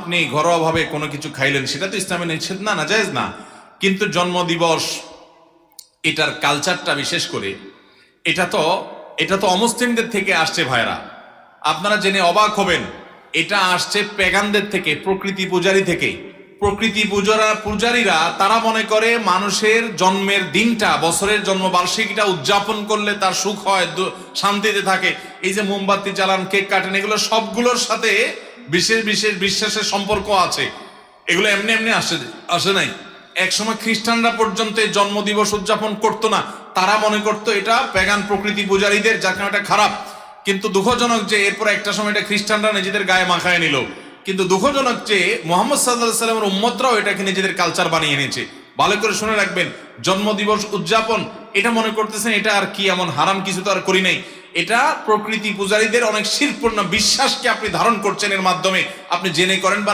আপনি ঘরোয়াভাবে কোনো কিছু খাইলেন, সেটা তো ইসলামে নিষেধ না, নাজায়েজ না। কিন্তু জন্মদিবস এটার কালচারটা বিশেষ করে এটা তো অমুসলিমদের থেকে আসছে ভাইরা। আপনারা জেনে অবাক হবেন, এটা আসছে পেগানদের থেকে, প্রকৃতি পূজারী থেকে। প্রকৃতি পূজারীরা তারা মনে করে মানুষের জন্মের দিনটা, বছরের জন্মবার্ষিকীটা উদযাপন করলে তার সুখ হয়, শান্তিতে থাকে। এই যে মোমবাতি জ্বালান, কেক কাটেন, এগুলো সবগুলোর সাথে বিশেষ বিশেষ বিশ্বাসের সম্পর্ক আছে। এগুলো এমনি এমনি আসে নাই। একসময় খ্রিস্টানরা পর্যন্ত জন্মদিবস উদযাপন করতো না, তারা মনে করতো এটা পেগান প্রকৃতি পূজারীদের, যার কারণে এটা খারাপ। কিন্তু দুঃখজনক যে এরপর একটা সময় এটা খ্রিস্টানরা নিজেদের গায়ে মাখায় নিল। কিন্তু দুঃখজনক যে মুহাম্মদ সাল্লাল্লাহু আলাইহি সাল্লামের উম্মতরাও এটাকে নিজেদের কালচার বানিয়ে নিয়েছে। ভালো করে শুনে রাখবেন, জন্মদিবস উদযাপন এটা মনে করতেছেন এটা আর কি এমন হারাম কিছু তো আর করি নাই। এটা প্রকৃতি পূজারীদের অনেক শিরপূর্ণ বিশ্বাসকে আপনি ধারণ করছেন, এর মাধ্যমে আপনি জেনে করেন বা